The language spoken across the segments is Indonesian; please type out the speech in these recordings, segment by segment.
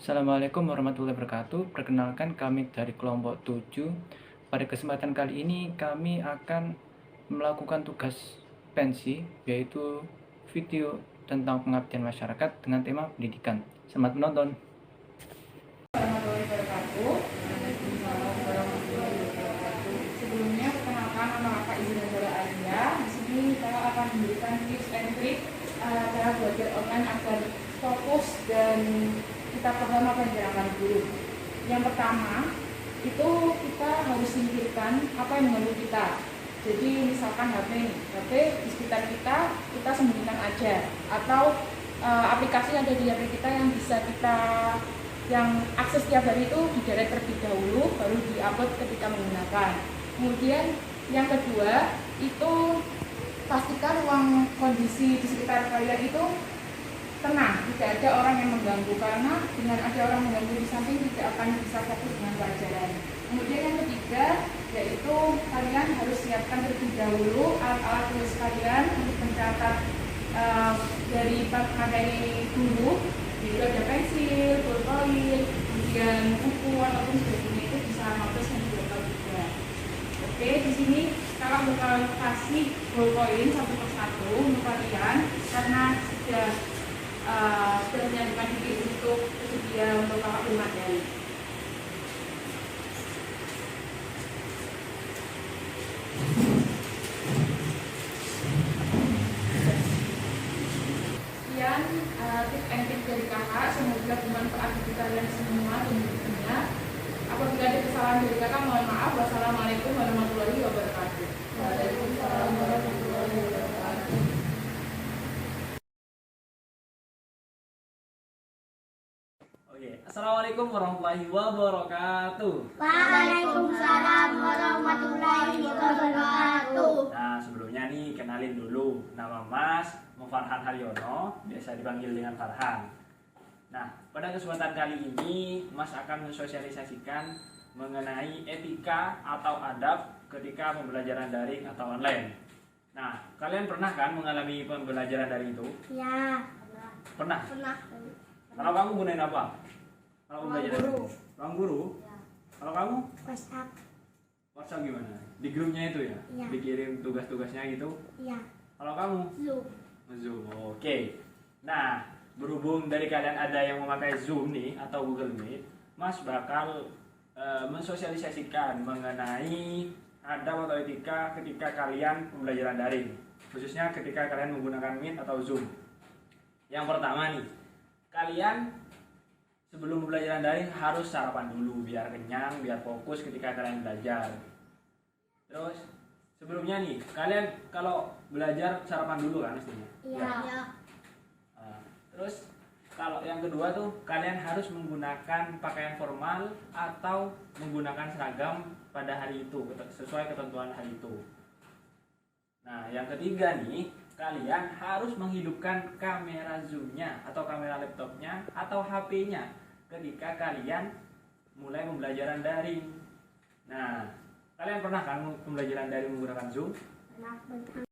Assalamualaikum warahmatullahi wabarakatuh. Perkenalkan kami dari kelompok 7. Pada kesempatan kali ini kami akan melakukan tugas pensi, yaitu video tentang pengabdian masyarakat dengan tema pendidikan. Selamat menonton. Warahmatullahi wabarakatuh. Sebelumnya perkenalkan, nama Kakak Izin Negara Alia. Di sini saya akan memberikan tips and trick cara belajar online agar fokus dan kita paham apa yang diajarkan guru. Yang pertama, itu kita harus singkirkan apa yang mengganggu kita. Jadi misalkan HP di sekitar kita sembunyikan aja. Atau aplikasi yang ada di HP kita yang bisa kita akses tiap hari itu di-delete terlebih dahulu, baru di-upload ketika menggunakan. Kemudian yang kedua, itu pastikan ruang kondisi di sekitar kalian itu tenang, tidak ada orang yang mengganggu, karena dengan ada orang mengganggu di samping tidak akan bisa fokus dengan pelajaran. Kemudian yang ketiga, yaitu kalian harus siapkan terlebih dahulu alat-alat tulis kalian untuk mencatat dari materi dulu. Jadi ada pensil, pulpen, kemudian buku ataupun sebagainya, itu bisa notes dan juga juga. Oke, di sini kakak bakal kasih pulpen satu persatu untuk kalian karena sudah menyiapkan diri untuk tersedia untuk kakak bermateri. Sekian tips and trick dari kakak, semoga bermanfaat bagi kalian semua dan tentunya apabila ada kesalahan dari kakak mohon maaf. Wassalamualaikum warahmatullahi wabarakatuh. Waalaikumsalam warahmatullahi wabarakatuh. Assalamualaikum warahmatullahi wabarakatuh. Waalaikumsalam warahmatullahi wabarakatuh. Nah, sebelumnya nih kenalin dulu, nama Mas Mufarhan Haryono, biasa dipanggil dengan Farhan. Nah, pada kesempatan kali ini Mas akan mensosialisasikan mengenai etika atau adab ketika pembelajaran daring atau online. Nah, kalian pernah kan mengalami pembelajaran daring itu? Ya, Pernah? pernah. Kalau kamu gunain apa? Kalau pembelajaran Guru. Ruang guru? Ya. Kalau kamu? WhatsApp. WhatsApp gimana? Di grupnya itu ya? Iya. Dikirim tugas-tugasnya gitu? Ya, Kalau kamu? Zoom. Zoom, oke. Nah, berhubung dari kalian ada yang memakai Zoom nih atau Google Meet, Mas bakal mensosialisasikan mengenai adab atau etika ketika kalian pembelajaran daring, khususnya ketika kalian menggunakan Meet atau Zoom. Yang pertama nih, kalian sebelum pembelajaran daring harus sarapan dulu biar kenyang, biar fokus ketika kalian belajar. Terus sebelumnya nih, kalian kalau belajar sarapan dulu kan mestinya? Iya. Ya. Nah, terus kalau yang kedua tuh kalian harus menggunakan pakaian formal atau menggunakan seragam pada hari itu sesuai ketentuan hari itu. Nah, yang ketiga nih, kalian harus menghidupkan kamera Zoom-nya atau kamera laptopnya atau HP-nya ketika kalian mulai pembelajaran daring. Nah, kalian pernah kan pembelajaran daring menggunakan Zoom? Pernah.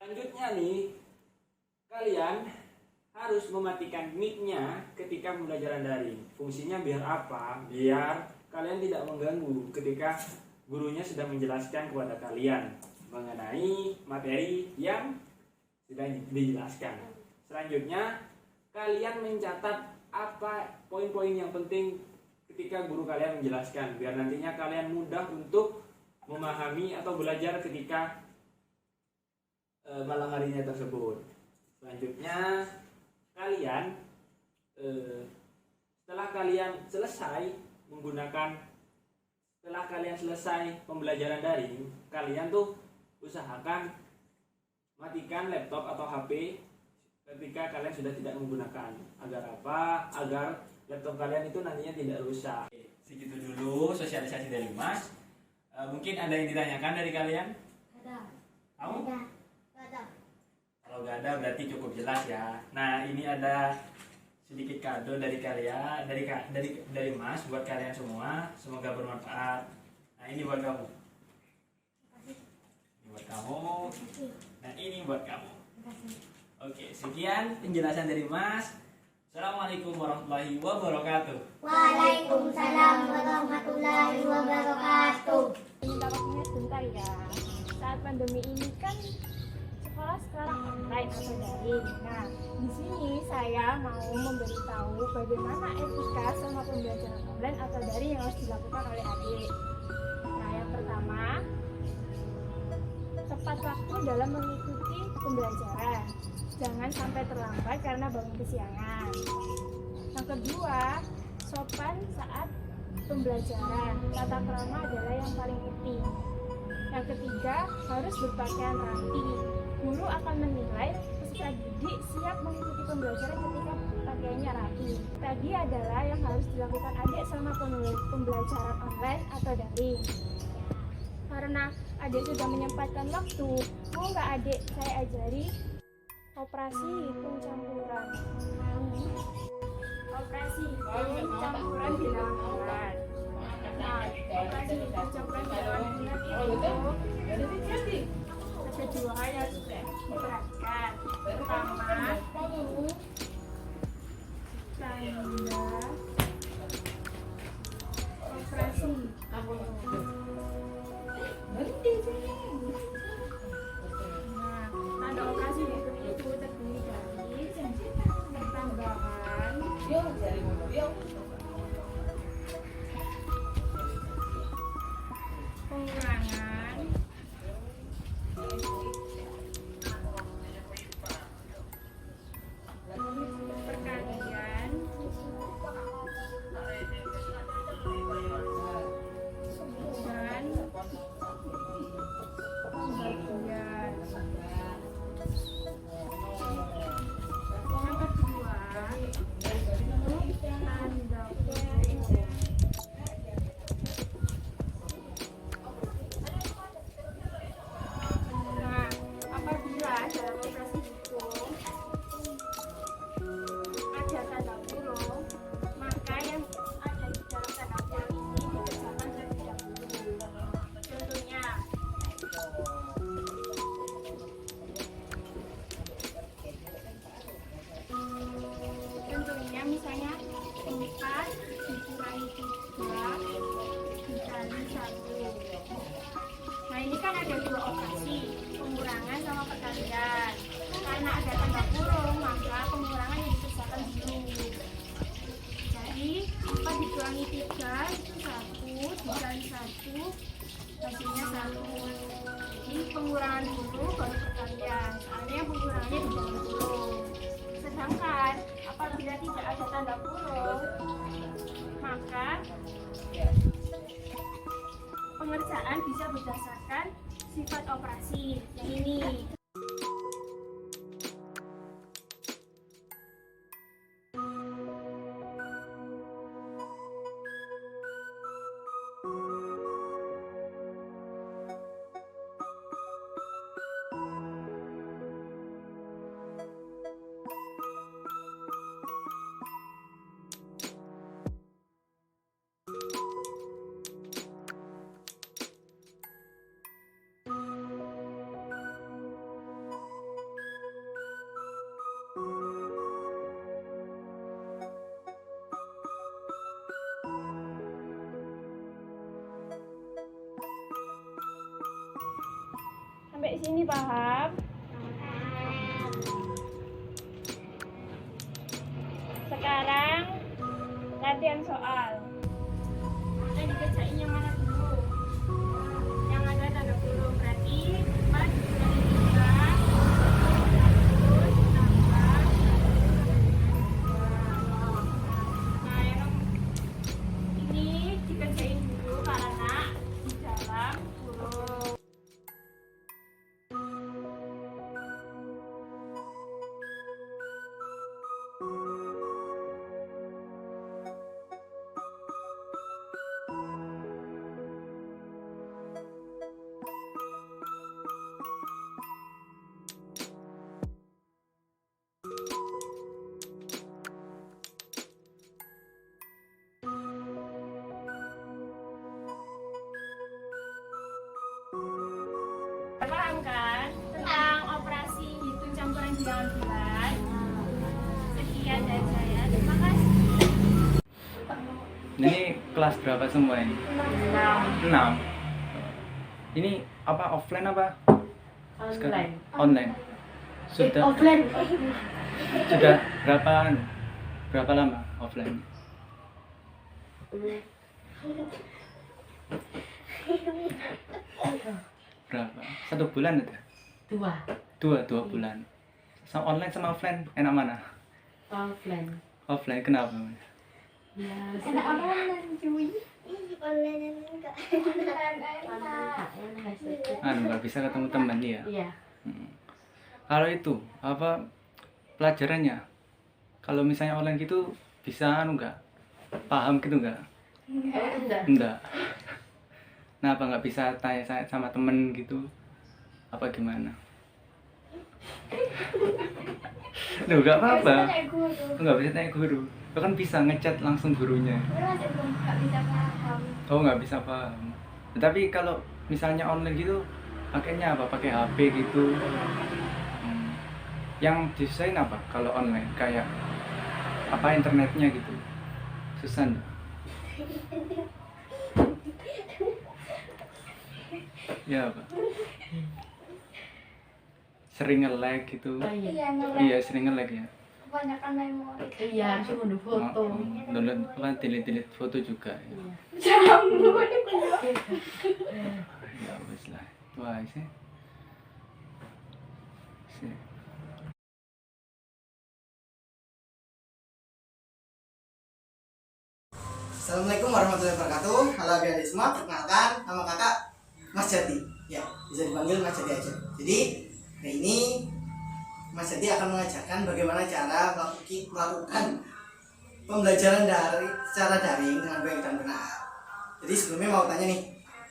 Selanjutnya nih, kalian harus mematikan mic-nya ketika pembelajaran daring. Fungsinya biar apa? Biar kalian tidak mengganggu ketika gurunya sedang menjelaskan kepada kalian mengenai materi yang sedang dijelaskan. Selanjutnya, kalian mencatat apa poin-poin yang penting ketika guru kalian menjelaskan, biar nantinya kalian mudah untuk memahami atau belajar ketika malam harinya tersebut. Selanjutnya, kalian setelah kalian selesai pembelajaran daring, kalian tuh usahakan matikan laptop atau HP ketika kalian sudah tidak menggunakan. Agar apa? Agar laptop kalian itu nantinya tidak rusak. Segitu dulu sosialisasi dari Mas. Mungkin ada yang ditanyakan dari kalian? Ada. Kamu? Ada. Kalau nggak ada berarti cukup jelas ya. Nah, ini ada sedikit kado dari kalian, dari Mas buat kalian semua. Semoga bermanfaat. Nah, ini buat kamu. Ini buat kamu. Nah, ini buat kamu. Oke, sekian penjelasan dari Mas. Assalamualaikum warahmatullahi wabarakatuh. Waalaikumsalam warahmatullahi wabarakatuh. Minta waktunya sebentar ya. Saat pandemi ini kan sekolah sekarang online atau daring. Nah, di sini saya mau memberitahu bagaimana etika sama pembelajaran online atau daring yang harus dilakukan oleh adik. Nah, yang pertama, tepat waktu dalam mengikuti pembelajaran. Jangan sampai terlambat karena bangun kesiangan. Yang kedua, sopan saat pembelajaran. Tata krama adalah yang paling penting. Yang ketiga, harus berpakaian rapi. Guru akan menilai peserta didik siap mengikuti pembelajaran ketika pakaiannya rapi. Tadi adalah yang harus dilakukan adik selama pembelajaran online atau daring. Karena adik sudah menyempatkan waktu, mau nggak adik saya ajari operasi hitung campuran. Operasi hitung campuran bilangan bulan. Nah, operasi hitung campuran bilangan bulan itu ada dua hal yang harus diperhatikan. Pertama, tanda operasi. Nah, tanda operasi hitung itu terdiri dari tambahan, pengurangan, perkalian, dan pembagian. Yang kedua, tanda kutip. Nah, apabila dalam operasi hitung ada tanda kurung, maka yang ada di dalam tanda kurung ini dikerjakan terlebih dahulu. Contohnya, misalnya 4 dikurangi 3 dikali 1. Nah, ini kan ada dua operasi, pengurangan sama perkalian. Karena ada tanda kurung, maka pengurangan yang dikerjakan dulu. Jadi 4 dikurangi 3 itu 1, dikali 1 hasilnya 1. Jadi pengurangan dulu baru perkalian, soalnya pengurangannya di dalam kurung. Sedangkan apabila tidak ada tanda kurung, maka pengerjaan bisa berdasarkan sifat operasi yang ini. Sampai sini paham? Sekarang latihan soal. Kita dikerjain yang mana dulu? Yang ada tanda kurung, berarti 4 dikurangi 3 terus tambah 2. Nah, yang ini dikerjain dulu karena di dalam kurung. Ini kelas berapa semua ini? 6. Ini apa, offline apa? Online. Online. Sudah Offline. sudah berapa lama offline? Berapa? 1 bulan ada? 2 bulan. Sama online sama offline enak mana? Offline. Offline kenapa? Ya, Enak apa online cuy? Online enggak. Nggak bisa ketemu teman ya. Iya. Kalau itu apa pelajarannya? Kalau misalnya online gitu bisa nggak paham gitu nggak? Enggak. Kenapa nggak bisa tanya sama temen gitu? Apa gimana? Loh, nggak apa-apa. Nggak bisa tanya guru. Lo kan bisa ngechat langsung gurunya. Nggak bisa paham. Oh, nggak bisa paham. Tapi kalau misalnya online gitu, pakainya apa? Pakai HP gitu. Yang desain apa kalau online? Kayak apa internetnya gitu? Susah nggak? Ya apa? Sering nge-lag gitu. Iya, Iya, sering nge-lag ya. kebanyakan memori. Iya, harus ngunduh foto. Download apa, delete foto juga ya. Ya wes lah. Itu aja sih. Sih. Assalamualaikum warahmatullahi wabarakatuh. Halo adik-adik semua, perkenalkan nama kakak Mas Jati. Ya, bisa dipanggil Mas Jati aja. Jadi hari ini Mas Jati akan mengajarkan bagaimana cara melakukan pembelajaran secara daring dengan baik dan benar. Jadi sebelumnya mau tanya nih,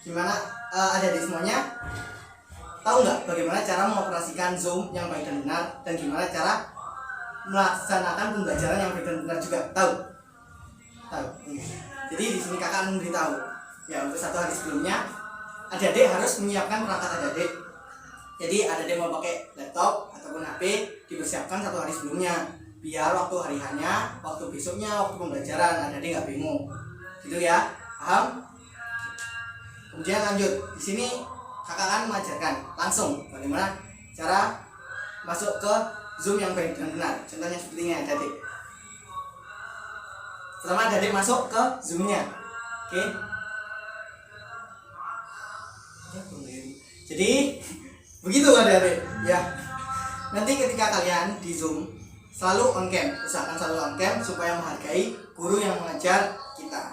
gimana adik-adik semuanya tahu nggak bagaimana cara mengoperasikan Zoom yang baik dan benar, dan gimana cara melaksanakan pembelajaran yang baik dan benar juga? Tahu? Tahu. Jadi di sini kakak akan memberitahu. Ya, untuk 1 hari sebelumnya adik-adik harus menyiapkan perangkat adik-adik. Jadi adik-adik mau pakai laptop ataupun HP dipersiapkan 1 hari sebelumnya, biar waktu hari hanya, waktu besoknya, waktu pembelajaran adik-adik nggak bingung. Gitu ya, paham? Kemudian lanjut. Di sini kakak akan mengajarkan langsung bagaimana cara masuk ke Zoom yang baik dan benar. Contohnya seperti ini adik-adik. Pertama adik masuk ke Zoom-nya. Oke. Jadi begitu adik-adik ya. Nanti ketika kalian di Zoom selalu on cam, usahakan selalu on cam supaya menghargai guru yang mengajar kita.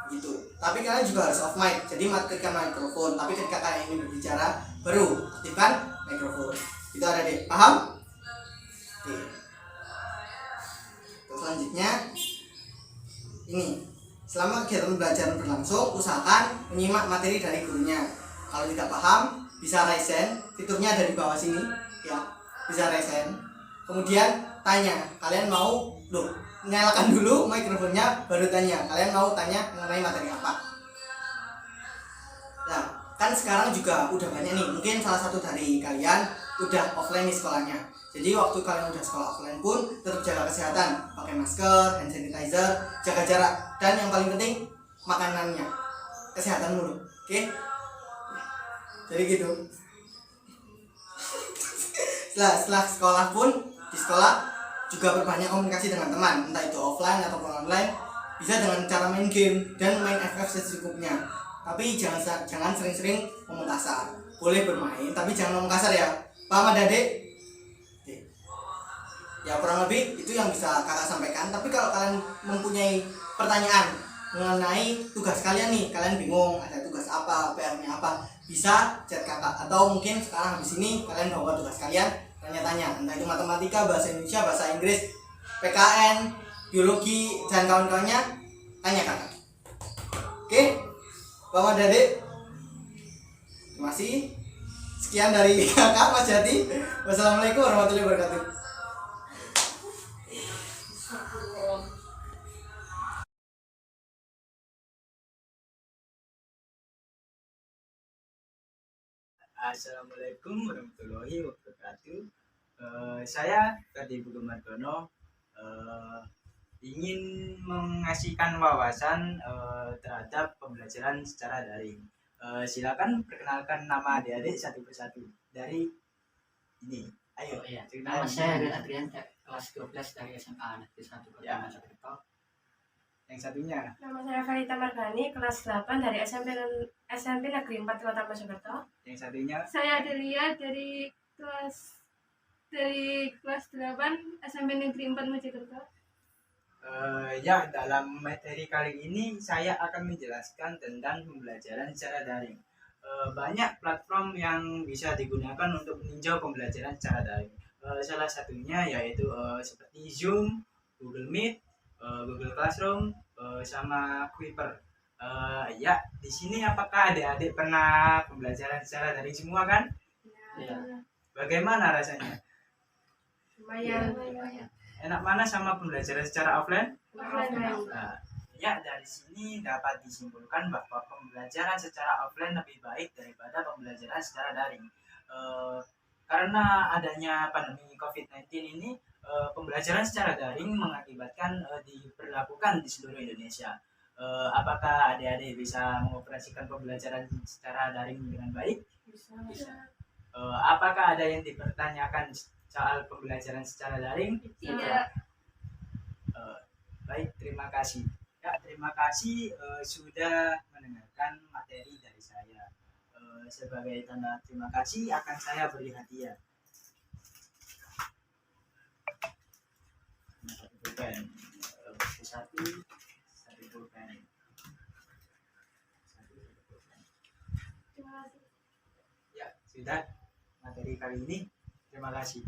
Gitu. Tapi kalian juga harus off mic. Jadi matikan mikrofon, tapi ketika kalian ingin berbicara baru aktifkan mikrofon. Itu adik-adik. Paham? Oke. Terus selanjutnya ini, selama kegiatan belajar berlangsung, usahakan menyimak materi dari gurunya. Kalau tidak paham, bisa raise hand, fiturnya ada di bawah sini, ya, bisa raise hand. Kemudian tanya, kalian mau, nyalakan dulu mikrofonnya, baru tanya, kalian mau tanya mengenai materi apa. Nah, kan sekarang juga udah banyak nih, mungkin salah satu dari kalian udah offline nih sekolahnya. Jadi waktu kalian udah sekolah offline pun tetap jaga kesehatan, pakai masker, hand sanitizer, jaga jarak, dan yang paling penting makanannya, kesehatan dulu, oke? Jadi gitu. Setelah sekolah pun di sekolah juga berbanyak komunikasi dengan teman, entah itu offline ataupun online, bisa dengan cara main game dan main FF secukupnya. Tapi jangan sering-sering ngomong kasar. Boleh bermain, tapi jangan ngomong kasar ya. Paham adik-adik? Ya kurang lebih itu yang bisa kakak sampaikan. Tapi kalau kalian mempunyai pertanyaan mengenai tugas kalian nih, kalian bingung ada tugas apa, PR-nya apa, bisa chat kakak. Atau mungkin sekarang habis ini kalian bawa tugas kalian, tanya-tanya, entah itu matematika, bahasa Indonesia, bahasa Inggris, PKN, biologi, dan kawan-kawannya, tanya kakak. Oke, Bapak Adik, terima kasih. Sekian dari kakak Mas Jati. Wassalamualaikum warahmatullahi wabarakatuh. Assalamualaikum warahmatullahi wabarakatuh. Saya Ferdi Bugemardono, ingin mengasihkan wawasan terhadap pembelajaran secara daring. Silakan perkenalkan nama adik-adik satu persatu dari ini. Ayo, Iya, ceritakan. nama saya Adrian, kelas 12 dari SMA Negeri 1 Kota Ya. Mojokerto. Yang satunya. Nama saya Farita Margani, kelas 8 dari SMP Negeri 4 Kota Mojokerto. Yang satunya. Saya Adelia dari kelas 8 SMP Negeri 4 Mojokerto. Ya, dalam materi kali ini saya akan menjelaskan tentang pembelajaran secara daring. Banyak platform yang bisa digunakan untuk meninjau pembelajaran secara daring. Salah satunya yaitu seperti Zoom, Google Meet, Google Classroom, sama Kuiper. Ya, di sini apakah adik-adik pernah pembelajaran secara daring semua kan? Iya. Bagaimana rasanya? Lumayan. Enak mana sama pembelajaran secara offline? Offline. Nah, ya dari sini dapat disimpulkan bahwa pembelajaran secara offline lebih baik daripada pembelajaran secara daring. Karena adanya pandemi COVID-19 ini, pembelajaran secara daring mengakibatkan diberlakukan di seluruh Indonesia. Apakah adik-adik bisa mengoperasikan pembelajaran secara daring dengan baik? Bisa. Apakah ada yang dipertanyakan soal pembelajaran secara daring? Tidak. Baik, terima kasih. Ya, terima kasih sudah mendengarkan materi dari saya. Sebagai tanda terima kasih akan saya beri hadiah. Satu pulpen, satu pulpen. Terima kasih. Ya, sudah materi kali ini. Terima kasih.